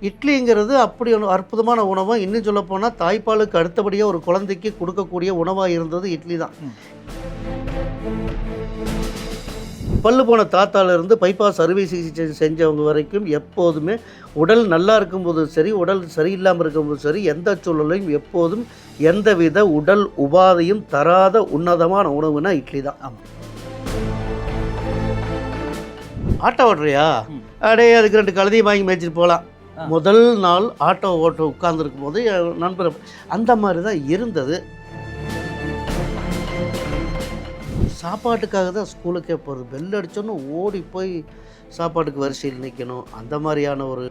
இட்லிங்கிறது அப்படி ஒரு அற்புதமான உணவு. இன்னும் சொல்லப்போனால் தாய்ப்பாலுக்கு அடுத்தபடியாக ஒரு குழந்தைக்கு கொடுக்கக்கூடிய உணவாக இருந்தது இட்லி தான். பல்லு போன தாத்தாலேருந்து பைபாஸ் அறுவை சிகிச்சை செஞ்சவங்க வரைக்கும் எப்போதுமே உடல் நல்லா இருக்கும்போதும் சரி, உடல் சரியில்லாமல் இருக்கும்போதும் சரி, எந்த சூழலையும் எப்போதும் எந்தவித உடல் உபாதையும் தராத உன்னதமான உணவுனா இட்லி தான். ஆமாம். ஆட்டோ ஓட்டுறியா? அப்படியே அதுக்கு 2 கழுதையும் வாங்கி மேய்ச்சிட்டு போகலாம். முதல் நாள் ஆட்டோ ஓட்ட உட்கார்ந்துருக்கும் போது நண்பர் அந்த மாதிரி தான் இருந்தது. சாப்பாட்டுக்காக தான் ஸ்கூலுக்கே போகிறது. பெல் அடித்தோன்னு ஓடி போய் சாப்பாட்டுக்கு வரிசையில் நிற்கணும். அந்த மாதிரியான ஒரு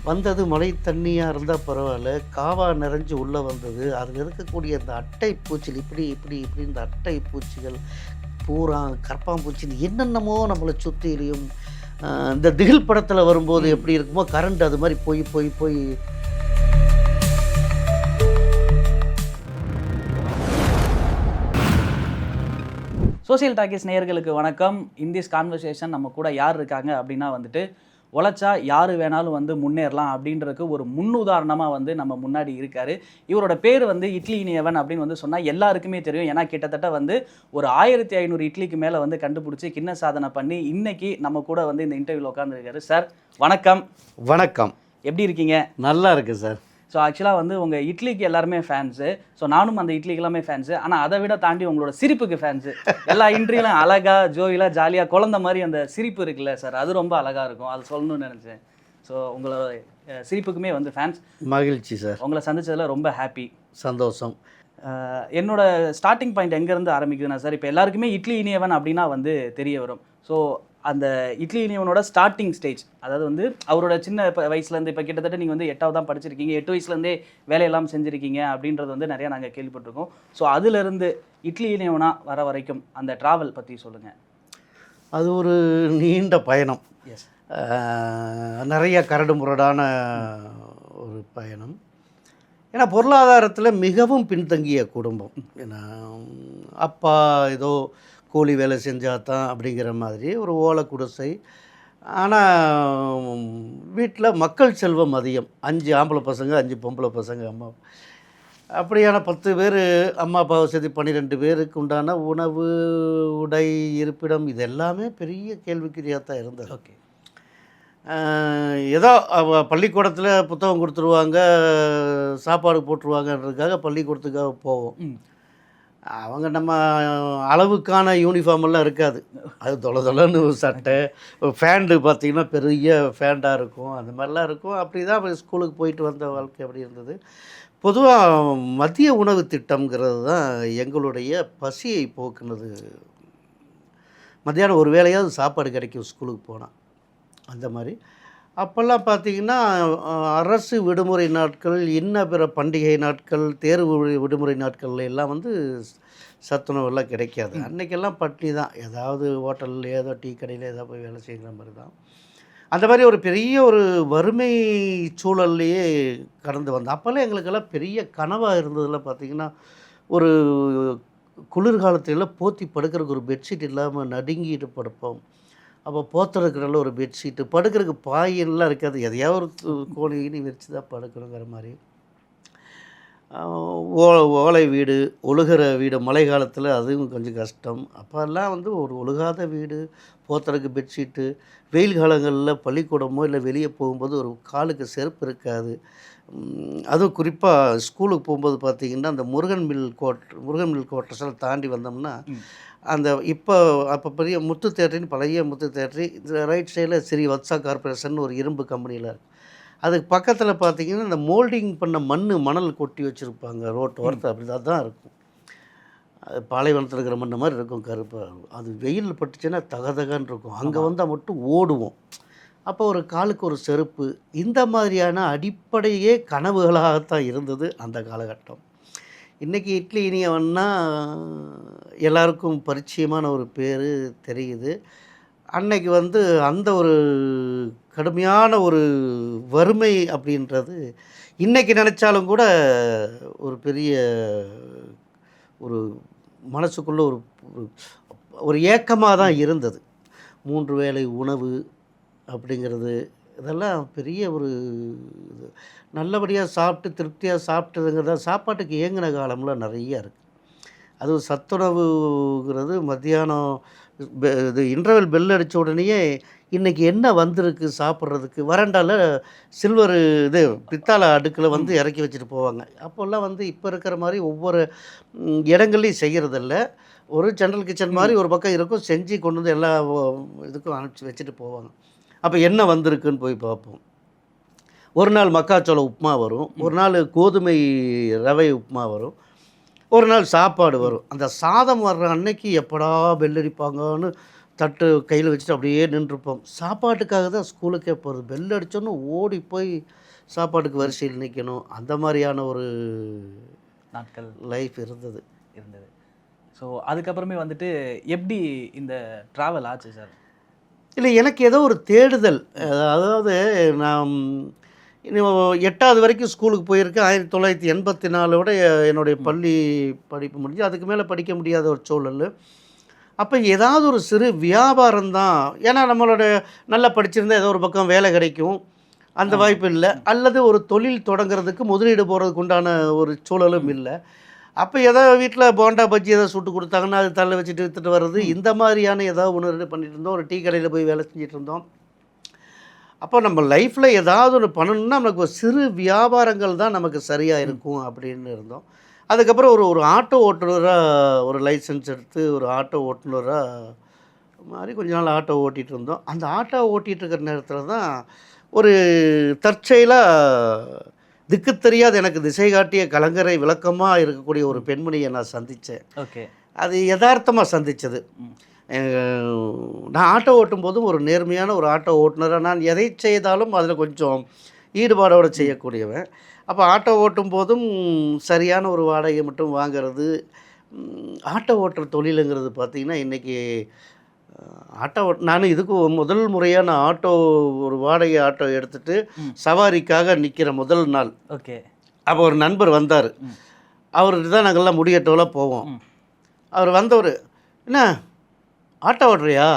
வந்தது மழை தண்ணியாக இருந்தால் பரவாயில்ல, காவா நிறைஞ்சு உள்ளே வந்தது. அதில் இருக்கக்கூடிய அந்த அட்டை பூச்சிகள் இப்படி இந்த அட்டை பூச்சிகள் பூரா கற்பாம்பூச்சின்னு என்னென்னமோ நம்மளை சுற்றிலையும் இந்த திகில் படத்தில் வரும்போது எப்படி இருக்குமோ கரண்ட் அது மாதிரி போய் சோசியல் டாக்கிஸ் நேயர்களுக்கு வணக்கம். இன் திஸ் கான்வர்சேஷன் நம்ம கூட யார் இருக்காங்க அப்படின்னா வந்துட்டு உழைச்சா யார் வேணாலும் வந்து முன்னேறலாம் அப்படின்றதுக்கு ஒரு முன்னுதாரணமாக நம்ம முன்னாடி இருக்கார். இவரோட பேர் இட்லி இனியவன் அப்படின்னு சொன்னால் எல்லாருக்குமே தெரியும். ஏன்னா கிட்டத்தட்ட ஒரு 1500 இட்லிக்கு மேலே கண்டுபிடிச்சி கின்ன சாதனை பண்ணி இன்னைக்கு நம்ம கூட இந்த இன்டர்வியூவில் உட்காந்துருக்காரு. சார் வணக்கம். வணக்கம். எப்படி இருக்கீங்க? நல்லா இருக்கு சார். ஸோ ஆக்சுவலாக உங்கள் இட்லிக்கு எல்லாருமே ஃபேன்ஸு. ஸோ நானும் அந்த இட்லிக்கு எல்லாமே ஃபேன்ஸு. ஆனால் அதை விட தாண்டி உங்களோட சிரிப்புக்கு ஃபேன்ஸு. எல்லா இன்ட்ரியிலும் அழகாக ஜோயிலாக ஜாலியாக குழந்த மாதிரி அந்த சிரிப்பு இருக்குல்ல சார், அது ரொம்ப அழகாக இருக்கும். அது சொல்லணும்னு நினச்சேன். ஸோ உங்களோட சிரிப்புக்குமே ஃபேன்ஸ். மகிழ்ச்சி சார். உங்களை சந்திச்சதில் ரொம்ப ஹாப்பி. சந்தோஷம். என்னோட ஸ்டார்டிங் பாயிண்ட் எங்கேருந்து ஆரம்பிக்குதுன்னா சார், இப்போ எல்லாருக்குமே இட்லி இனியவன் அப்படின்னா தெரிய வரும். ஸோ அந்த இட்லி இனியவனோட ஸ்டார்டிங் ஸ்டேஜ், அதாவது அவரோட சின்ன வயசுலேருந்து இப்போ கிட்டத்தட்ட நீங்கள் 8வது தான் படிச்சிருக்கீங்க, 8 வயசுலேருந்தே வேலையெல்லாம் செஞ்சுருக்கீங்க அப்படின்றது நிறையா நாங்கள் கேள்விப்பட்டிருக்கோம். ஸோ அதிலிருந்து இட்லி இனியவனாக வர வரைக்கும் அந்த ட்ராவல் பற்றி சொல்லுங்கள். அது ஒரு நீண்ட பயணம். எஸ். நிறைய கரடு முரடான ஒரு பயணம். ஏன்னா பொருளாதாரத்தில் மிகவும் பின்தங்கிய குடும்பம். ஏன்னா அப்பா ஏதோ கூலி வேலை செஞ்சால் தான் அப்படிங்கிற மாதிரி ஒரு ஓலை குடிசை. ஆனால் வீட்டில் மக்கள் செல்வம் அதிகம். 5 ஆம்பளை பசங்க, 5 பொம்பளை பசங்க. அம்மா அப்படியான 10 பேர் அம்மா அப்பாவை சேர்த்து 12 பேருக்கு உண்டான உணவு, உடை, இருப்பிடம் இது எல்லாமே பெரிய கேள்விக்குறியாக தான் இருந்தது. ஓகே. ஏதோ பள்ளிக்கூடத்தில் புத்தகம் கொடுத்துருவாங்க, சாப்பாடு போட்டுருவாங்கன்றதுக்காக பள்ளிக்கூடத்துக்காக போவோம். அவங்க நம்ம அளவுக்கான யூனிஃபார்மெல்லாம் இருக்காது. அது தொலைன்னு சட்டை, ஃபேண்டு பார்த்திங்கன்னா பெரிய ஃபேண்டாக இருக்கும், அந்த மாதிரிலாம் இருக்கும். அப்படி தான் ஸ்கூலுக்கு போயிட்டு வந்த வாழ்க்கை அப்படி இருந்தது. பொதுவாக மதிய உணவு திட்டம்ங்கிறது தான் எங்களுடைய பசியை போக்குனது. மத்தியானம் ஒரு வேளையாவது சாப்பாடு கிடைக்கும் ஸ்கூலுக்கு போனால். அந்த மாதிரி அப்போல்லாம் பார்த்திங்கன்னா அரசு விடுமுறை நாட்கள், இன்ன பிற பண்டிகை நாட்கள், தேர்வு விடுமுறை நாட்கள்ல எல்லாம் சத்துணவெல்லாம் கிடைக்காது. அன்றைக்கெல்லாம் பட்னி தான். ஏதாவது ஹோட்டலில் ஏதோ டீ கடையில் ஏதோ போய் வேலை செய்கிற மாதிரி தான். அந்த மாதிரி ஒரு பெரிய ஒரு வறுமை சூழல்லையே கடந்து வந்தோம். அப்போல்லாம் எங்களுக்கெல்லாம் பெரிய கனவாக இருந்ததில் பார்த்திங்கன்னா, ஒரு குளிர்காலத்திலலாம் போத்தி படுக்கிறதுக்கு ஒரு பெட்ஷீட் இல்லாமல் நடுங்கிட்டு படுப்போம். அப்போ போத்துறதுக்கு நல்ல ஒரு பெட்ஷீட்டு, படுக்கிறதுக்கு பாயெல்லாம் இருக்காது, எதையாவது ஒரு கோணின்னு விரித்து தான் படுக்கணுங்கிற மாதிரி. ஓலை வீடு, ஒழுகிற வீடு, மழை காலத்தில் அதுவும் கொஞ்சம் கஷ்டம். அப்போல்லாம் ஒரு ஒழுகாத வீடு, போத்துறதுக்கு பெட்ஷீட்டு, வெயில் காலங்களில் பள்ளிக்கூடமோ இல்லை வெளியே போகும்போது ஒரு காலுக்கு செருப்பு இருக்காது. அதுவும் குறிப்பாக ஸ்கூலுக்கு போகும்போது பார்த்திங்கன்னா அந்த முருகன் மில் குவார்ட்டர்ஸெல்லாம் தாண்டி வந்தோம்னா அந்த அப்போ பெரிய முத்து தேட்டரின்னு பழைய முத்து தேட்டரி, இந்த ரைட் சைடில் ஸ்ரீ வத்சா கார்பரேஷன் ஒரு இரும்பு கம்பெனியில் இருக்கும். அதுக்கு பக்கத்தில் பார்த்திங்கன்னா இந்த மோல்டிங் பண்ண மணல் கொட்டி வச்சுருப்பாங்க ரோட்டு ஓரத்தில். அப்படி தான் இருக்கும். அது பாலைவனத்தில் இருக்கிற மண் மாதிரி இருக்கும், கருப்பாக. அது வெயில் பட்டுச்சுன்னா தகதகன்னு இருக்கும். அங்கே வந்தால் மட்டும் ஓடுவோம். அப்போ ஒரு காலுக்கு ஒரு செருப்பு, இந்த மாதிரியான அடிப்படையே கனவுகளாகத்தான் இருந்தது அந்த காலகட்டம். இன்றைக்கி இட்லி இனியவன்னா எல்லாருக்கும் பரிச்சயமான ஒரு பேர் தெரியுது. அன்னைக்கு அந்த ஒரு கடுமையான ஒரு வறுமை அப்படின்றது இன்றைக்கி நினச்சாலும் கூட ஒரு பெரிய ஒரு மனசுக்குள்ளே ஒரு ஏக்கமாக தான் இருந்தது. 3 வேளை உணவு, அப்படிங்கிறது இதெல்லாம் பெரிய ஒரு இது. நல்லபடியாக சாப்பிட்டு திருப்தியாக சாப்பிட்டதுங்கிறத சாப்பாட்டுக்கு ஏங்கின காலம்லாம் நிறைய இருக்குது. அதுவும் சத்துணவுங்கிறது மத்தியானம் இது இன்டர்வெல் பெல் அடித்த உடனேயே இன்றைக்கி என்ன வந்திருக்கு சாப்பிட்றதுக்கு வறண்டால சில்வர் இது பித்தாளை அடுக்கில் வந்து இறக்கி வச்சுட்டு போவாங்க. அப்போல்லாம் வந்து இப்போ இருக்கிற மாதிரி ஒவ்வொரு இடங்கள்லையும் செய்கிறதில்ல. ஒரு ஜென்ரல் கிச்சன் மாதிரி ஒரு பக்கம் இருக்கும், செஞ்சு கொண்டு வந்து எல்லா இதுக்கும் அனுப்பிச்சி வச்சுட்டு போவாங்க. அப்போ என்ன வந்திருக்குன்னு போய் பார்ப்போம். ஒரு நாள் மக்காச்சோள உப்புமா வரும், ஒரு நாள் கோதுமை ரவை உப்புமா வரும், ஒரு நாள் சாப்பாடு வரும். அந்த சாதம் வர்ற அன்னைக்கு எப்படா பெல் அடிப்பாங்கன்னு தட்டு கையில் வச்சுட்டு அப்படியே நின்றுப்போம். சாப்பாட்டுக்காக தான் ஸ்கூலுக்கே போகிறது. பெல் அடித்தோன்னு ஓடி போய் சாப்பாட்டுக்கு வரிசையில் நிற்கணும். அந்த மாதிரியான ஒரு நாட்கள் லைஃப் இருந்தது. ஸோ அதுக்கப்புறமே வந்துட்டு எப்படி இந்த ட்ராவல் ஆச்சு சார்? இல்லை, எனக்கு ஏதோ ஒரு தேடுதல். அதாவது நான் 8வது வரைக்கும் ஸ்கூலுக்கு போயிருக்கேன். 1984 என்னுடைய பள்ளி படிப்பு முடிஞ்சு அதுக்கு மேலே படிக்க முடியாத ஒரு சூழல். அப்போ ஏதாவது ஒரு சிறு வியாபாரம் தான். ஏன்னா நம்மளோட நல்லா படிச்சிருந்தால் ஏதோ ஒரு பக்கம் வேலை கிடைக்கும், அந்த வாய்ப்பு இல்லை. அல்லது ஒரு தொழில் தொடங்குறதுக்கு முதலீடு போகிறதுக்கு உண்டான ஒரு சூழலும் இல்லை. அப்போ ஏதோ வீட்டில் போண்டா பஜ்ஜி ஏதோ சுட்டு கொடுத்தாங்கன்னா அது தள்ள வச்சுட்டு விற்றுட்டு வர்றது, இந்த மாதிரியான ஏதாவது ஒன்று பண்ணிட்டு இருந்தோம். ஒரு டீ கடையில் போய் வேலை செஞ்சுட்டு இருந்தோம். அப்போ நம்ம லைஃப்பில் ஏதாவது ஒன்று பண்ணணும்னா நமக்கு ஒரு சிறு வியாபாரங்கள் தான் நமக்கு சரியாக இருக்கும் அப்படின்னு இருந்தோம். அதுக்கப்புறம் ஒரு ஆட்டோ ஓட்டுநராக ஒரு லைசன்ஸ் எடுத்து ஒரு ஆட்டோ ஓட்டுநராக மாதிரி கொஞ்ச நாள் ஆட்டோ ஓட்டிகிட்டு இருந்தோம். அந்த ஆட்டோ ஓட்டிகிட்டு இருக்கிற நேரத்தில் தான் ஒரு தற்செயலாக திக்கு தெரியாத எனக்கு திசை காட்டிய கலங்கரை விளக்கமாக இருக்கக்கூடிய ஒரு பெண்மணியை நான் சந்தித்தேன். ஓகே. அது யதார்த்தமாக சந்தித்தது. நான் ஆட்டோ ஓட்டும் போதும் ஒரு நேர்மையான ஒரு ஆட்டோ ஓட்டுநராக நான் எதை செய்தாலும் அதில் கொஞ்சம் ஈடுபாடோடு செய்யக்கூடியவன். அப்போ ஆட்டோ ஓட்டும் போதும் சரியான ஒரு வாடகை மட்டும் வாங்கிறது. ஆட்டோ ஓட்டுற தொழிலுங்கிறது பார்த்திங்கன்னா இன்றைக்கி ஆட்டோ நான் இதுக்கு முதல் முறையாக நான் ஆட்டோ ஒரு வாடகை ஆட்டோ எடுத்துகிட்டு சவாரிக்காக நிற்கிற முதல் நாள். ஓகே. அப்போ ஒரு நண்பர் வந்தார். அவர்கிட்ட தான் நாங்கள்லாம் முடியட்டோலாம் போவோம். அவர் வந்தவர், என்ன ஆட்டோ ஓட்டுறியா?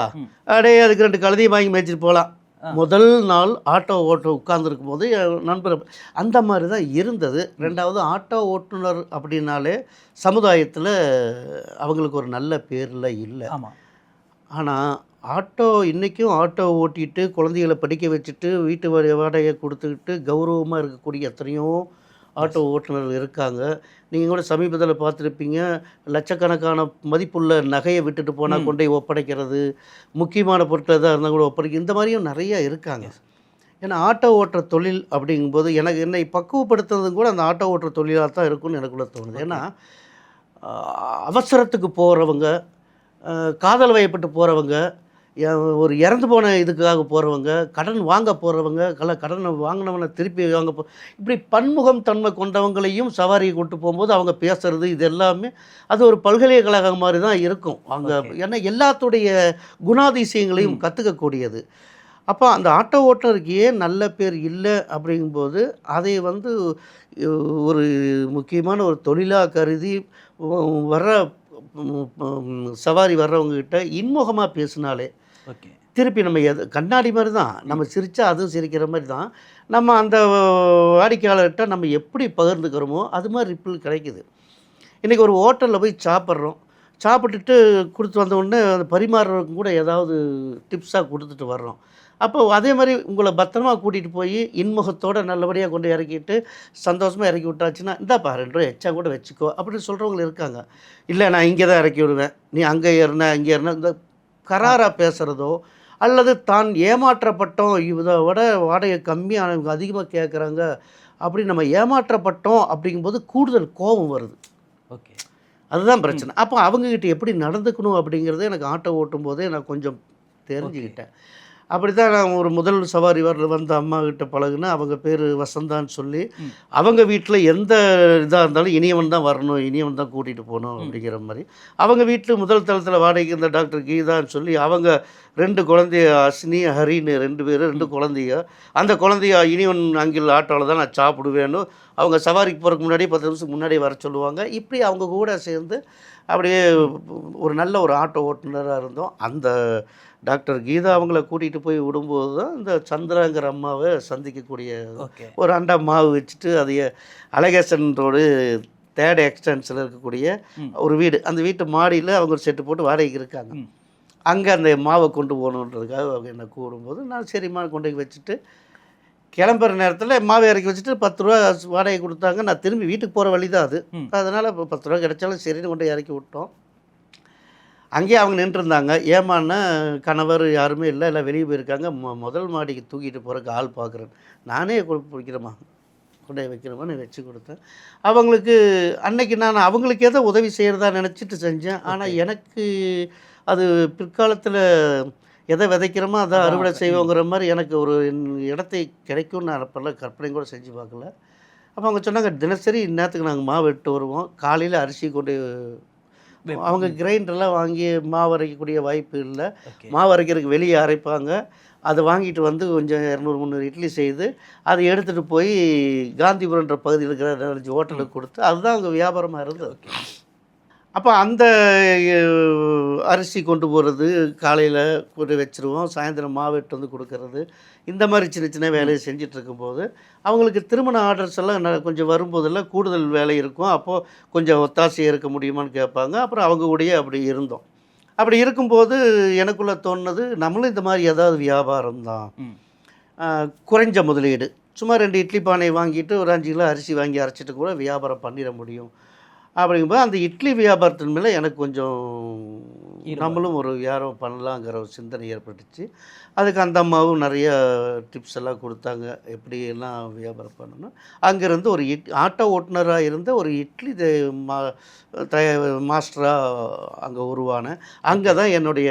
அப்படியே அதுக்கு 2 கழுதையும் வாங்கி மேய்ச்சிட்டு போகலாம். முதல் நாள் ஆட்டோ ஓட்ட உட்கார்ந்துருக்கும் போது நண்பர் அந்த மாதிரி தான் இருந்தது. 2வது ஆட்டோ ஓட்டுநர் அப்படின்னாலே சமுதாயத்தில் அவங்களுக்கு ஒரு நல்ல பேரில் இல்லை. ஆமாம். ஆனால் ஆட்டோ இன்றைக்கும் ஆட்டோ ஓட்டிகிட்டு குழந்தைகளை படிக்க வச்சுட்டு வீட்டு வாடகை கொடுத்துக்கிட்டு கௌரவமாக இருக்கக்கூடிய எத்தனையோ ஆட்டோ ஓட்டுநர்கள் இருக்காங்க. நீங்கள் கூட சமீபத்தில் பார்த்துருப்பீங்க, லட்சக்கணக்கான மதிப்புள்ள நகையை விட்டுட்டு போனால் கொண்டு போய் ஒப்படைக்கிறது, முக்கியமான பொருட்கள் எதாக இருந்தால் கூட ஒப்படைக்க, இந்த மாதிரியும் நிறையா இருக்காங்க. ஏன்னா ஆட்டோ ஓட்டுற தொழில் அப்படிங்கும்போது எனக்கு என்னை பக்குவப்படுத்துறதும் கூட அந்த ஆட்டோ ஓட்டுற தொழிலாக தான் இருக்கும்னு எனக்குள்ள தோணுது. ஏன்னா அவசரத்துக்கு போகிறவங்க, காதல் வயப்பட்டு போகிறவங்க, ஒரு இறந்து போன இதுக்காக போகிறவங்க, கடன் வாங்க போகிறவங்க, கடனை வாங்கினவனை திருப்பி வாங்க இப்படி பன்முகம் தன்மை கொண்டவங்களையும் சவாரியை கொண்டு போகும்போது அவங்க பேசுகிறது இது எல்லாமே அது ஒரு பல்கலைக்கழகம் மாதிரி தான் இருக்கும். அவங்க ஏன்னா எல்லாத்துடைய குணாதிசயங்களையும் கற்றுக்கக்கூடியது. அப்போ அந்த ஆட்டோ ஓட்டுநருக்கு ஏன் நல்ல பேர் இல்லை அப்படிங்கும்போது அதை வந்து ஒரு முக்கியமான ஒரு தொழிலாக கருதி வர்ற சவாரி வர்றவங்ககிட்ட இன்முகமாக பேசினாலே ஓகே, திருப்பி நம்ம கண்ணாடி மாதிரி தான், நம்ம சிரித்தா அதுவும் சிரிக்கிற மாதிரி தான். நம்ம அந்த வாடிக்கையாளர்கிட்ட நம்ம எப்படி பகிர்ந்துக்கிறோமோ அது மாதிரி ரிப்பிள் கிடைக்குது. இன்றைக்கி ஒரு ஹோட்டலில் போய் சாப்பிட்டுட்டு கொடுத்து வந்தோடனே அந்த பரிமாறுறவங்க கூட ஏதாவது டிப்ஸாக கொடுத்துட்டு வர்றோம். அப்போ அதே மாதிரி உங்களை பத்திரமா கூட்டிகிட்டு போய் இன்முகத்தோடு நல்லபடியாக கொண்டு இறக்கிட்டு சந்தோஷமாக இறக்கி விட்டாச்சுன்னா, இந்தாப்பா 2 ரூபா எச்சா கூட வச்சுக்கோ அப்படின்னு சொல்கிறவங்க இருக்காங்க. இல்லை நான் இங்கே தான் இறக்கி விடுவேன், நீ அங்கே ஏறினா இங்கே ஏறினா, இந்த கராராக பேசுகிறதோ அல்லது தான் ஏமாற்றப்பட்டோம், இதை விட வாடகை கம்மியாக அவங்க அதிகமாக கேட்குறாங்க அப்படி நம்ம ஏமாற்றப்பட்டோம் அப்படிங்கும்போது கூடுதல் கோபம் வருது. ஓகே, அதுதான் பிரச்சனை. அப்போ அவங்கக்கிட்ட எப்படி நடந்துக்கணும் அப்படிங்கிறத எனக்கு ஆட்டோ ஓட்டும் போதே நான் கொஞ்சம் தெரிஞ்சுக்கிட்டேன். அப்படி தான் நான் ஒரு முதல் சவாரி வந்த அம்மாக்கிட்ட பழகுனேன். அவங்க பேர் வசந்தான்னு சொல்லி, அவங்க வீட்டில் எந்த இதாக இருந்தாலும் இனியவன் தான் வரணும், இனியவன் தான் கூட்டிகிட்டு போகணும் அப்படிங்கிற மாதிரி. அவங்க வீட்டில் முதல் தளத்தில் வாடகைக்கு இருந்த டாக்டர் கீதான்னு சொல்லி அவங்க 2 குழந்தைய அஸ்னி, ஹரின்னு 2 பேர் 2 குழந்தைய. அந்த குழந்தைய யூனியன் அங்கிள் ஆட்டோவில் தான் நான் சாப்பிடுவேன்னு அவங்க சவாரிக்கு போகிறதுக்கு முன்னாடியே 10 நிமிஷத்துக்கு முன்னாடியே வர சொல்லுவாங்க. இப்படி அவங்க கூட சேர்ந்து அப்படியே ஒரு நல்ல ஒரு ஆட்டோ ஓட்டுநராக இருந்தோம். அந்த டாக்டர் கீதா அவங்கள கூட்டிகிட்டு போய் விடும்போது தான் இந்த சந்திராங்கிற அம்மாவை சந்திக்கக்கூடிய ஓகே. ஒரு அண்டா மாவு வச்சுட்டு அதைய அழகேசன் ரோடு 3rd எக்ஸ்டென்ஷனில் இருக்கக்கூடிய ஒரு வீடு. அந்த வீட்டு மாடியில் அவங்க ஒரு செட்டு போட்டு வாடகைக்கு இருக்காங்க. அங்கே அந்த மாவை கொண்டு போகணுன்றதுக்காக அவங்க என்னை கூடும்போது நான் சரிம்மா கொண்டு போய் வச்சுட்டு கிளம்புற நேரத்தில் மாவை இறக்கி வச்சுட்டு 10 ரூபா வாடகை கொடுத்தாங்க. நான் திரும்பி வீட்டுக்கு போகிற வழி தான் அது. அதனால் இப்போ 10 ரூபா கிடைச்சாலும் சரின்னு கொண்டு போய் இறக்கி விட்டோம். அங்கேயே அவங்க நின்றுருந்தாங்க. ஏமான்னா கணவர் யாருமே இல்லை, எல்லாம் வெளியே போயிருக்காங்க. முதல் மாடிக்கு தூக்கிட்டு போகிறக்கு ஆள் பார்க்குறேன். நானே வைக்கிறேம்மா கொண்டு போய் வைக்கிறேம்மான்னு வச்சு கொடுத்தேன். அவங்களுக்கு அன்னைக்கு நான் அவங்களுக்கு ஏதோ உதவி செய்கிறதா நினச்சிட்டு செஞ்சேன். ஆனால் எனக்கு அது பிற்காலத்தில் எதை விதைக்கிறோமோ அதை அறுவடை செய்வோங்கிற மாதிரி எனக்கு ஒரு இடத்தை கிடைக்கும்னு நான் அப்போல்லாம் கற்பனை கூட செஞ்சு பார்க்கல. அப்போ அவங்க சொன்னாங்க, தினசரி இந்நேரத்துக்கு நாங்கள் மாவு எடுத்து வருவோம், காலையில் அரிசி கொண்டு அவங்க கிரைண்டர்லாம் வாங்கி மாவு அரைக்கக்கூடிய வாய்ப்பு இல்லை. மாவு அரைக்கிறதுக்கு வெளியே அரைப்பாங்க. அதை வாங்கிட்டு வந்து கொஞ்சம் 200, 300 இட்லி செய்து அதை எடுத்துகிட்டு போய் காந்திபுரன்ற பகுதியில் இருக்கிற 4 ஹோட்டலுக்கு கொடுத்து அதுதான் அங்கே வியாபாரமாக இருந்தது. அப்போ அந்த அரிசி கொண்டு போகிறது, காலையில் கொண்டு வச்சுருவோம், சாயந்தரம் மாவு எடுத்து வந்து கொடுக்கறது, இந்த மாதிரி சின்ன சின்ன வேலையை செஞ்சிட்ருக்கும்போது அவங்களுக்கு திருமண ஆர்டர்ஸ் எல்லாம் கொஞ்சம் வரும்போதெல்லாம் கூடுதல் வேலை இருக்கும். அப்போது கொஞ்சம் ஒத்தாசையாக இருக்க முடியுமான்னு கேட்பாங்க. அப்புறம் அவங்க கூடயே அப்படி இருந்தோம். அப்படி இருக்கும்போது எனக்குள்ளே தோணுனது, நம்மளும் இந்த மாதிரி ஏதாவது வியாபாரம் தான், குறைஞ்ச முதலீடு, சும்மா 2 இட்லி பானை வாங்கிட்டு ஒரு 5 கிலோ அரிசி வாங்கி அரைச்சிட்டு கூட வியாபாரம் பண்ணிட முடியும். அப்படிங்கும்போது அந்த இட்லி வியாபாரத்தின் மேலே எனக்கு கொஞ்சம் நம்மளும் ஒரு வியாபாரம் பண்ணலாங்கிற ஒரு சிந்தனை ஏற்பட்டுச்சு. அதுக்கு அந்த அம்மாவும் நிறைய டிப்ஸ் எல்லாம் கொடுத்தாங்க, எப்படி எல்லாம் வியாபாரம் பண்ணணும். அங்கேருந்து ஒரு ஆட்டோ ஓட்டுநராக இருந்த ஒரு இட்லி மாஸ்டராக அங்கே உருவானேன். அங்கே தான் என்னுடைய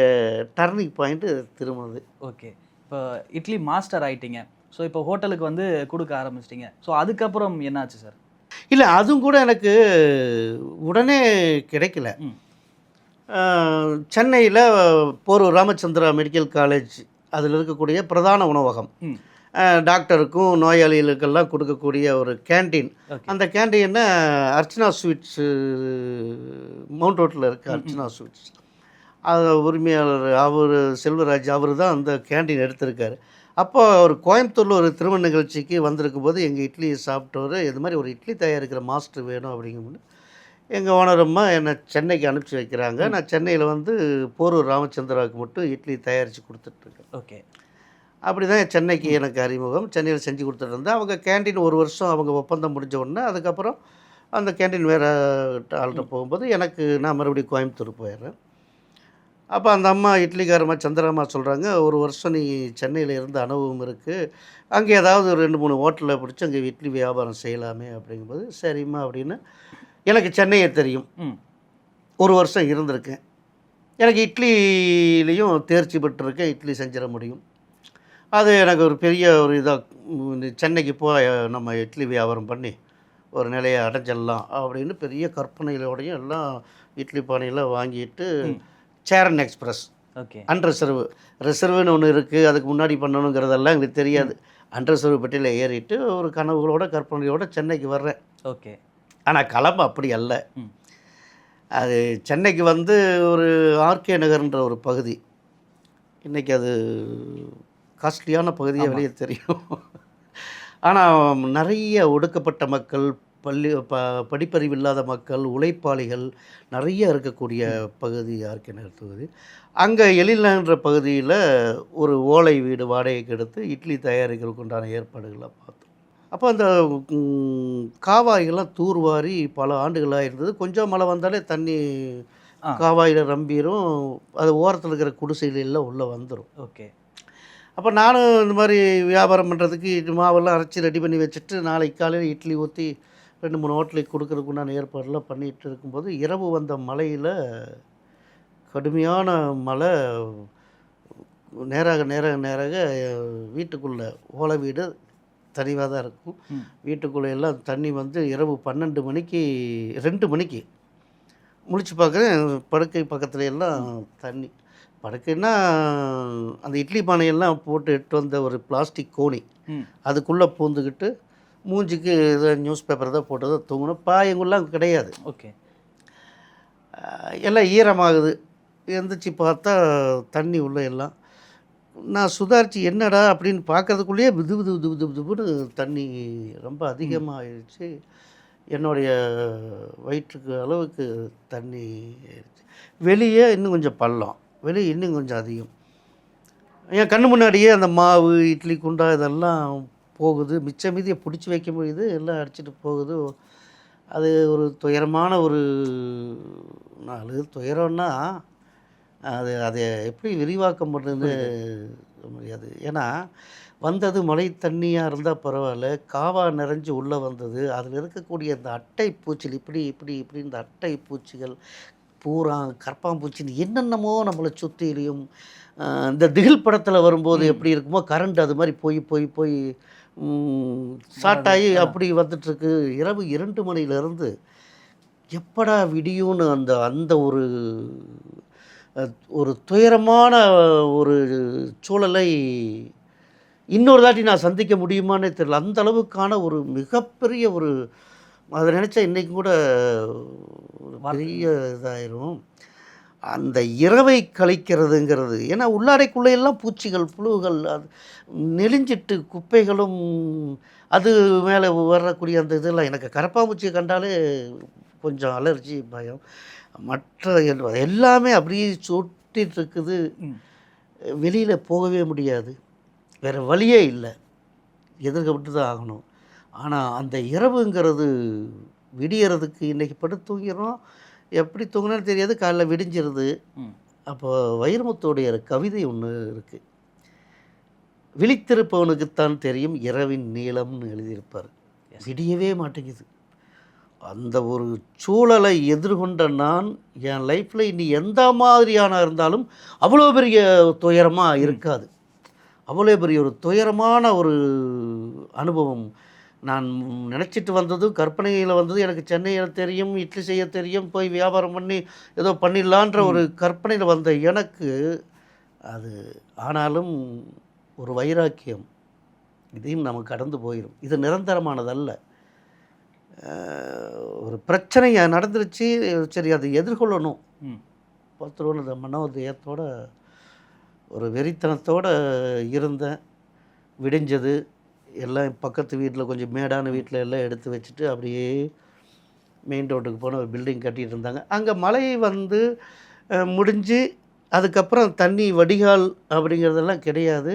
டர்னிங் பாயிண்ட்டு திரும்பினது. ஓகே. இப்போ இட்லி மாஸ்டர் ஆகிட்டீங்க. ஸோ இப்போ ஹோட்டலுக்கு வந்து கொடுக்க ஆரம்பிச்சிட்டிங்க. ஸோ அதுக்கப்புறம் என்னாச்சு சார்? இல்லை, அதுவும் கூட எனக்கு உடனே கிடைக்கல. சென்னையில் போரூர் ராமச்சந்திரா மெடிக்கல் காலேஜ் அதில் இருக்கக்கூடிய பிரதான உணவகம், டாக்டருக்கும் நோயாளிகளுக்கெல்லாம் கொடுக்கக்கூடிய ஒரு கேண்டீன். அந்த கேண்டீனை அர்ச்சனா ஸ்வீட்ஸு மவுண்ட் ரோட்டில் இருக்குது. அர்ச்சனா ஸ்வீட்ஸ் அது உரிமையாளர் அவர் செல்வராஜ், அவர் தான் அந்த கேண்டீன் எடுத்திருக்காரு. அப்போ அவர் கோயம்புத்தூரில் ஒரு திருமண நிகழ்ச்சிக்கு வந்திருக்கும் போது எங்கள் இட்லி சாப்பிட்டவர், இது மாதிரி ஒரு இட்லி தயாரிக்கிற மாஸ்டர் வேணும் அப்படிங்கும்போது எங்கள் ஓனரம்மா என்னை சென்னைக்கு அனுப்பிச்சி வைக்கிறாங்க. நான் சென்னையில் வந்து போரூர் ராமச்சந்திராவுக்கு மட்டும் இட்லி தயாரித்து கொடுத்துட்ருக்கேன். ஓகே. அப்படி தான் சென்னைக்கு எனக்கு அறிமுகம். சென்னையில் செஞ்சு கொடுத்துட்டு இருந்தேன். அவங்க கேண்டீன் 1 வருஷம் அவங்க ஒப்பந்தம் முடிஞ்ச உடனே அதுக்கப்புறம் அந்த கேண்டீன் வேறு ஆள்கிட்ட போகும்போது எனக்கு நான் மறுபடியும் கோயம்புத்தூர் போயிடுறேன். அப்போ அந்த அம்மா இட்லிக்காரம்மா சந்திரம்மா சொல்கிறாங்க, 1 வருஷம் நீ சென்னையில் இருந்த அனுபவம் இருக்குது, அங்கே ஏதாவது ஒரு 2, 3 ஹோட்டலில் பிடிச்சி அங்கே இட்லி வியாபாரம் செய்யலாமே அப்படிங்கும்போது, சரிம்மா அப்படின்னு. எனக்கு சென்னையை தெரியும், 1 வருஷம் இருந்திருக்கேன், எனக்கு இட்லிலையும் தேர்ச்சி பெற்றிருக்கேன், இட்லி செஞ்சிட முடியும். அது எனக்கு ஒரு பெரிய ஒரு இதாக, சென்னைக்கு போய் நம்ம இட்லி வியாபாரம் பண்ணி ஒரு நிலையை அடைஞ்சிடலாம் அப்படின்னு பெரிய கற்பனைகளோடையும் எல்லாம் இட்லி பானையெல்லாம் வாங்கிட்டு சேரன் எக்ஸ்பிரஸ், ஓகே, ரிசர்வ்னு ஒன்று இருக்குது, அதுக்கு முன்னாடி பண்ணணுங்கிறதெல்லாம் எங்களுக்கு தெரியாது. அன்ரிசர்வ் பெட்டியில் ஏறிட்டு ஒரு கனவுகளோட கற்பனையோட சென்னைக்கு வர்றேன். ஓகே. ஆனால் கிளம்ப அப்படி அல்ல. அது சென்னைக்கு வந்து ஒரு ஆர்கே நகர்ன்ற ஒரு பகுதி, இன்றைக்கி அது காஸ்ட்லியான பகுதியாக வெளியே தெரியும். ஆனால் நிறைய ஒடுக்கப்பட்ட மக்கள், படிப்பறிவு இல்லாத மக்கள், உழைப்பாளிகள் நிறைய இருக்கக்கூடிய பகுதி ஆர்கே நகர் தொகுதி. அங்கே எழில்நகர்ன்ற பகுதியில் ஒரு ஓலை வீடு வாடகைக்கு எடுத்து இட்லி தயாரிக்கிறதுக்கு உண்டான ஏற்பாடுகளை பார்த்தோம். அப்போ அந்த காவாய்கள்லாம் தூர்வாரி பல ஆண்டுகளாக இருந்தது. கொஞ்சம் மழை வந்தாலே தண்ணி காவாயில் ரம்பிரும், அது ஓரத்தில் இருக்கிற குடிசைகளெல்லாம் உள்ளே வந்துடும். ஓகே. அப்போ நானும் இந்த மாதிரி வியாபாரம் பண்ணுறதுக்கு மாவெல்லாம் அரைச்சி ரெடி பண்ணி வச்சுட்டு நாளைக்கு காலையில் இட்லி ஊற்றி 2, 3 ஹோட்டலுக்கு கொடுக்கறதுக்கு உண்டான ஏற்பாடெல்லாம் பண்ணிகிட்டு இருக்கும்போது இரவு வந்த மழையில், கடுமையான மழை, நேராக வீட்டுக்குள்ளே ஓலை வீடு தனிவாக தான் இருக்கும். வீட்டுக்குள்ளே எல்லாம் தண்ணி வந்து இரவு 12 மணிக்கு 2 மணிக்கு முழிச்சு பார்க்குறேன், படுக்கை பக்கத்துல எல்லாம் தண்ணி. படுக்கைன்னா அந்த இட்லி பானையெல்லாம் போட்டு எட்டு வந்த ஒரு பிளாஸ்டிக் கோணி ம் அதுக்குள்ளே பூந்துக்கிட்டு மூஞ்சிக்கு இதை நியூஸ் பேப்பர் தான் போட்டு தான் தூங்கணும். பாயங்கள்லாம் கிடையாது. ஓகே எல்லாம் ஈரமாகுது. எந்திரிச்சு பார்த்தா தண்ணி உள்ள எல்லாம். நான் சுதாரித்து என்னடா அப்படின்னு பார்க்கறதுக்குள்ளேயே விது விது விது விது விதுன்னு தண்ணி ரொம்ப அதிகமாகிடுச்சு. என்னுடைய வயிற்றுக்கு அளவுக்கு தண்ணி ஆயிடுச்சு. வெளியே இன்னும் கொஞ்சம் பள்ளம், வெளியே இன்னும் கொஞ்சம் அதிகம். என் கண்ணு முன்னாடியே அந்த மாவு, இட்லி குண்டா இதெல்லாம் போகுது. மிச்ச மீதியை பிடிச்சி வைக்க முடியுது, எல்லாம் அடிச்சிட்டு போகுது. அது ஒரு துயரமான ஒரு நாள். துயரம்னா அது அதை எப்படி விரிவாக்கம் பண்ணுறதுன்னு முடியாது. ஏன்னா வந்தது மழை தண்ணியாக இருந்தால் பரவாயில்ல, காவா நிறைஞ்சு உள்ளே வந்தது. அதில் இருக்கக்கூடிய அந்த அட்டை பூச்சிகள் இப்படி இப்படி இப்படி இந்த அட்டை பூச்சிகள் பூரா கரப்பாம்பூச்சின்னு என்னென்னமோ நம்மளை சுற்றிலையும் இந்த திகில் படத்தில் வரும்போது எப்படி இருக்குமோ கரண்ட் அது மாதிரி போய் போய் போய் ஸ்டார்ட் ஆகி அப்படி வந்துட்டுருக்கு. இரவு 2 மணிலேருந்து எப்படா விடியும்னு அந்த அந்த ஒரு ஒரு துயரமான ஒரு சூழலை இன்னொரு தாட்டி நான் சந்திக்க முடியுமானே தெரியல. அந்த அளவுக்கான ஒரு மிகப்பெரிய ஒரு அதை நினச்சா இன்றைக்கும் கூட ஒரு பெரிய இதாயிரும். அந்த இரவை கழிக்கிறதுங்கிறது ஏன்னா உள்ளாடைக்குள்ளே எல்லாம் பூச்சிகள், புழுகள், அது நெளிஞ்சிட்டு குப்பைகளும் அது மேலே வரக்கூடிய அந்த இதெல்லாம் எனக்கு கரப்பாம்பூச்சியை கண்டாலே கொஞ்சம் அலர்ஜி, பயம். மற்ற எல்லாமே அப்படியே சுட்டிட்டு இருக்குது. வெளியில் போகவே முடியாது, வேறு வழியே இல்லை, எதிர்க்கப்பட்டு தான் ஆகணும். ஆனால் அந்த இரவுங்கிறது விடியறதுக்கு இன்றைக்கி படுத்து தூங்கிறோம், எப்படி தூங்கினாலும் தெரியாது, காலைல விடிஞ்சிருது. அப்போ வைரமுத்துடைய கவிதை ஒன்று இருக்குது, விழித்திருப்பவனுக்குத்தான் தெரியும் இரவின் நீளம்னு எழுதியிருப்பார். விடியவே மாட்டேங்குது. அந்த ஒரு சூழலை எதிர்கொண்ட நான் என் லைஃப்பில் இனி எந்த மாதிரியான இருந்தாலும் அவ்வளோ பெரிய துயரமாக இருக்காது. அவ்வளோ பெரிய ஒரு துயரமான ஒரு அனுபவம். நான் நினச்சிட்டு வந்ததும் கற்பனையில் வந்தது. எனக்கு சென்னையில் தெரியும், இட்லி செய்ய தெரியும், போய் வியாபாரம் பண்ணி ஏதோ பண்ணிடலான்ற ஒரு கற்பனையில் வந்த எனக்கு அது ஆனாலும் ஒரு வைராக்கியம், இதையும் நமக்கு கடந்து போயிடும். இது நிரந்தரமானதல்ல. ஒரு பிரச்சனை நடந்துருச்சு, சரி அதை எதிர்கொள்ளணும். பார்த்துருவோம். அந்த மனோதயத்தோட ஒரு வெறித்தனத்தோடு இருந்தேன். விடிஞ்சது. எல்லாம் பக்கத்து வீட்டில் கொஞ்சம் மேடான வீட்டில் எல்லாம் எடுத்து வச்சுட்டு அப்படியே மெயின் ரோட்டுக்கு போன ஒரு பில்டிங் கட்டிகிட்டு இருந்தாங்க. அங்கே மழை வந்து முடிஞ்சு அதுக்கப்புறம் தண்ணி வடிகால் அப்படிங்கிறதெல்லாம் கிடையாது.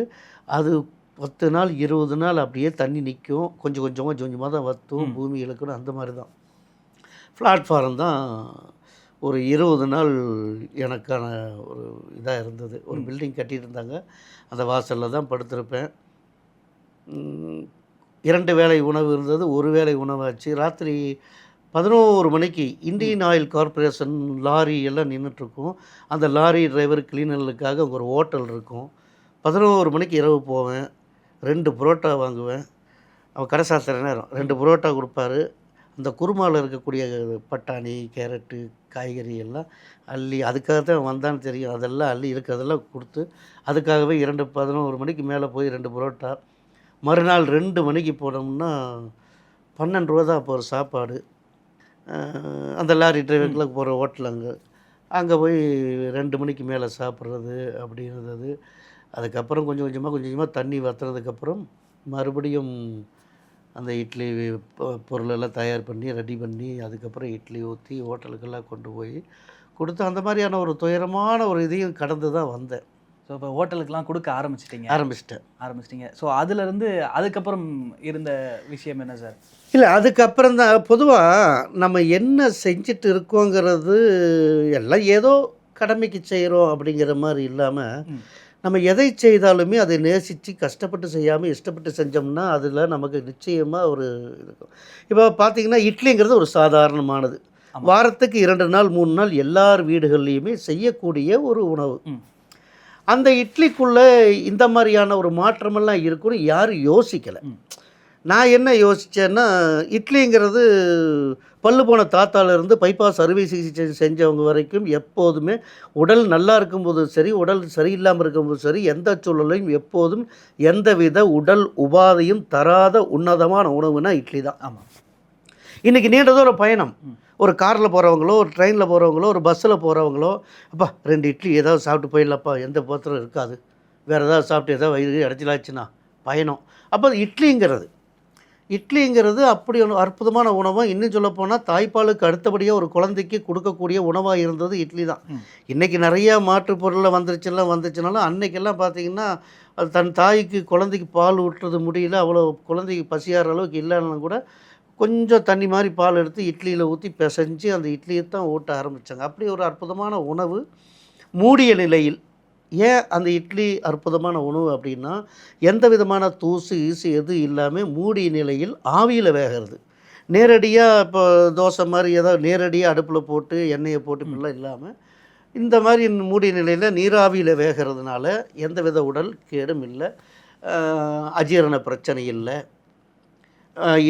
அது 10 நாள் 20 நாள் அப்படியே தண்ணி நிற்கும். கொஞ்சம் கொஞ்சமாக தான் வற்றும், பூமி இழுக்கணும். அந்த மாதிரி தான் பிளாட்ஃபாரம் தான் ஒரு 20 நாள் எனக்கான ஒரு இதாக இருந்தது. ஒரு பில்டிங் கட்டிகிட்டு இருந்தாங்க, அந்த வாசலில் தான் படுத்திருப்பேன். 2 வேளை உணவு இருந்தது, ஒரு வேளை உணவாச்சு. ராத்திரி 11 மணிக்கு இந்தியன் ஆயில் கார்பரேஷன் லாரி எல்லாம் நின்றுட்டுருக்கும். அந்த லாரி டிரைவர் கிளீனர்களுக்காக அங்கே ஒரு ஹோட்டல் இருக்கும். 11 மணிக்கு இரவு போவேன், 2 புரோட்டா வாங்குவேன். அவன் கடை சாத்துற நேரம் 2 புரோட்டா கொடுப்பாரு. அந்த குருமாவில் இருக்கக்கூடிய பட்டாணி, கேரட்டு, காய்கறி எல்லாம் அள்ளி, அதுக்காக தான் வந்தான்னு தெரியும், அதெல்லாம் அள்ளி இருக்கிறதெல்லாம் கொடுத்து, அதுக்காகவே 11 மணிக்கு மேலே போய் 2 புரோட்டா. மறுநாள் 2 மணிக்கு போனோம்னா 12 ரூபா தான் அப்போ ஒரு சாப்பாடு. அந்த லாரி டிரைவருக்குலாம் போகிற ஹோட்டல் அங்கே போய் 2 மணிக்கு மேலே சாப்பிட்றது அப்படி இருந்தது. அதுக்கப்புறம் கொஞ்சம் கொஞ்சமாக தண்ணி வற்றுறதுக்கப்புறம் மறுபடியும் அந்த இட்லி பொருளெல்லாம் தயார் பண்ணி ரெடி பண்ணி அதுக்கப்புறம் இட்லி ஊற்றி ஹோட்டலுக்கெல்லாம் கொண்டு போய் கொடுத்து அந்த மாதிரியான ஒரு துயரமான ஒரு இதையும் கடந்து தான் வந்தேன். ஸோ இப்போ ஹோட்டலுக்கெலாம் கொடுக்க ஆரம்பிச்சிட்டிங்க. ஸோ அதுலேருந்து அதுக்கப்புறம் இருந்த விஷயம் என்ன சார்? இல்லை, அதுக்கப்புறம் தான் பொதுவாக நம்ம என்ன செஞ்சுட்டு இருக்கோங்கிறது எல்லாம் ஏதோ கடமைக்கு செய்கிறோம் அப்படிங்கிற மாதிரி இல்லாமல், நம்ம எதை செய்தாலுமே அதை நேசித்து கஷ்டப்பட்டு செய்யாமல் இஷ்டப்பட்டு செஞ்சோம்னா அதில் நமக்கு நிச்சயமாக ஒரு இருக்கும். இப்போ பார்த்திங்கன்னா இட்லிங்கிறது ஒரு சாதாரணமானது. வாரத்துக்கு 2 நாள் 3 நாள் எல்லார் வீடுகள்லையுமே செய்யக்கூடிய ஒரு உணவு. அந்த இட்லிக்குள்ளே இந்த மாதிரியான ஒரு மாற்றமெல்லாம் இருக்குன்னு யாரும் யோசிக்கலை. நான் என்ன யோசித்தேன்னா, இட்லிங்கிறது பல்லு போன தாத்தாலேருந்து பைபாஸ் அறுவை சிகிச்சை செஞ்சவங்க வரைக்கும் எப்போதுமே உடல் நல்லா இருக்கும்போதும் சரி, உடல் சரியில்லாமல் இருக்கும்போதும் சரி, எந்த சூழலையும் எப்போதும் எந்தவித உடல் உபாதையும் தராத உன்னதமான உணவுனா இட்லி தான். ஆமாம். இன்றைக்கி நீண்ட தூர பயணம், ஒரு காரில் போகிறவங்களோ, ஒரு ட்ரெயினில் போகிறவங்களோ, ஒரு பஸ்ஸில் போகிறவங்களோ, அப்பா 2 இட்லி ஏதாவது சாப்பிட்டு போயிடலாப்பா, எந்த பாத்திரம் இருக்காது, வேறு ஏதாவது சாப்பிட்டு ஏதாவது வயிறு இடைச்சலாச்சுன்னா பயணம். அப்போ இட்லிங்கிறது அப்படி ஒரு அற்புதமான உணவாக, இன்னும் சொல்லப்போனால் தாய்ப்பாலுக்கு அடுத்தபடியாக ஒரு குழந்தைக்கு கொடுக்கக்கூடிய உணவாக இருந்தது இட்லி தான். இன்றைக்கி நிறையா மாற்றுப் பொருளில் வந்துச்சுனாலும் அன்னைக்கெல்லாம் பார்த்திங்கன்னா அது தன் தாய்க்கு குழந்தைக்கு பால் ஊட்டுறது முடியல, அவ்வளோ குழந்தைக்கு பசியாகிற அளவுக்கு இல்லைன்னா கூட கொஞ்சம் தண்ணி மாதிரி பால் எடுத்து இட்லியில் ஊற்றி பிசைஞ்சு அந்த இட்லியை தான் ஊட்ட ஆரம்பித்தாங்க. அப்படி ஒரு அற்புதமான உணவு மூடிய நிலையில். ஏன் அந்த இட்லி அற்புதமான உணவு அப்படின்னா, எந்த விதமான தூசு ஈசு எதுவும் இல்லாமல் மூடிய நிலையில் ஆவியில் வேகிறது. நேரடியாக இப்போ தோசை மாதிரி ஏதாவது நேரடியாக அடுப்பில் போட்டு எண்ணெயை போட்டு இப்படிலாம் இல்லாமல், இந்த மாதிரி மூடிய நிலையில் நீராவியில் வேகிறதுனால எந்தவித உடல் கேடும் இல்லை, அஜீரண பிரச்சனை இல்லை.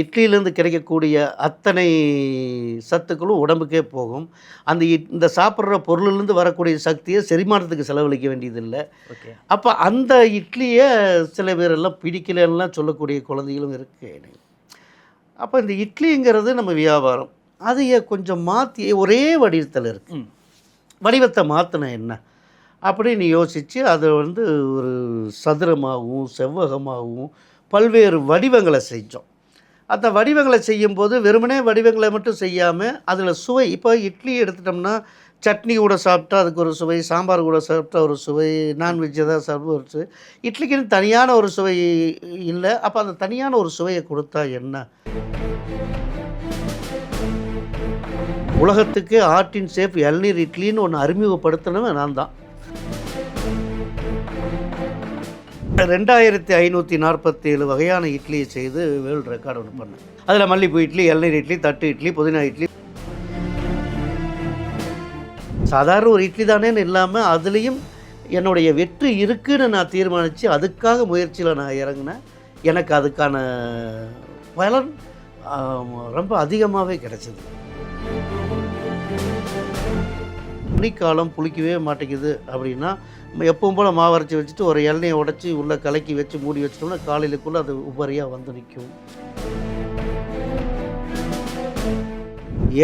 இட்லியிலேருந்து கிடைக்கக்கூடிய அத்தனை சத்துக்களும் உடம்புக்கே போகும். அந்த இந்த சாப்பிட்ற பொருளிலேருந்து வரக்கூடிய சக்தியை செரிமானத்துக்கு செலவழிக்க வேண்டியதில்லை. ஓகே. அப்போ அந்த இட்லியை சில பேரெல்லாம் பிடிக்கலன்னா சொல்லக்கூடிய குழந்தைகளும் இருக்குது. அப்போ இந்த இட்லிங்கிறது நம்ம வியாபாரம், அதையே கொஞ்சம் மாற்றி ஒரே வடிவத்தில் இருக்குது, வடிவத்தை மாற்றின என்ன அப்படின்னு யோசித்து அதை ஒரு சதுரமாகவும் செவ்வகமாகவும் பல்வேறு வடிவங்களை செஞ்சோம். அந்த வடிவங்களை செய்யும்போது வெறுமனே வடிவங்களை மட்டும் செய்யாமல் அதில் சுவை, இப்போ இட்லி எடுத்துட்டோம்னா சட்னி கூட சாப்பிட்டா அதுக்கு ஒரு சுவை, சாம்பார் கூட சாப்பிட்டா ஒரு சுவை, நான்வெஜ் ஏதாவது சாப்பிட்டு ஒரு சுவை, இட்லிக்குன்னு தனியான ஒரு சுவை இல்லை. அப்போ அந்த தனியான ஒரு சுவையை கொடுத்தா என்ன? உலகத்துக்கு ஆர்டின் சேஃப் இளநீர் இட்லின்னு ஒன்று அறிமுகப்படுத்தினவன் நான் தான். 2547 வகையான இட்லியை செய்து வேர்ல்டு ரெக்கார்டு ஒன்று பண்ணேன். அதில் மல்லிப்பூ இட்லி, இளநீர் இட்லி, தட்டு இட்லி, புதினா இட்லி, சாதாரண ஒரு இட்லி தானேன்னு இல்லாமல் அதுலேயும் என்னுடைய வெற்றி இருக்குதுன்னு நான் தீர்மானித்து அதுக்காக முயற்சியில் நான் இறங்கினேன். எனக்கு அதுக்கான பலன் ரொம்ப அதிகமாகவே கிடைச்சிது. புளிக்காலம் புளிக்கவே மாட்டேங்குது அப்படின்னா, எப்பவும் போல் மாவு அரைச்சி வச்சுட்டு ஒரு எண்ணெயை உடச்சி உள்ளே கலக்கி வச்சு மூடி வச்சிட்டோம்னா காலையிலக்குள்ளே அது உபரியாக வந்து நிற்கும்.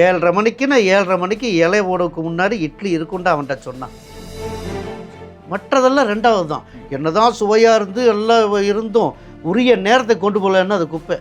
7:30 மணிக்கு இலை ஓடவுக்கு முன்னாடி இட்லி இருக்குண்டா அவன்கிட்ட சொன்னான். மற்றதெல்லாம் ரெண்டாவது தான். என்ன தான் சுவையாக இருந்து எல்லாம் இருந்தும் உரிய நேரத்தை கொண்டு போகலன்னா அது குப்பை.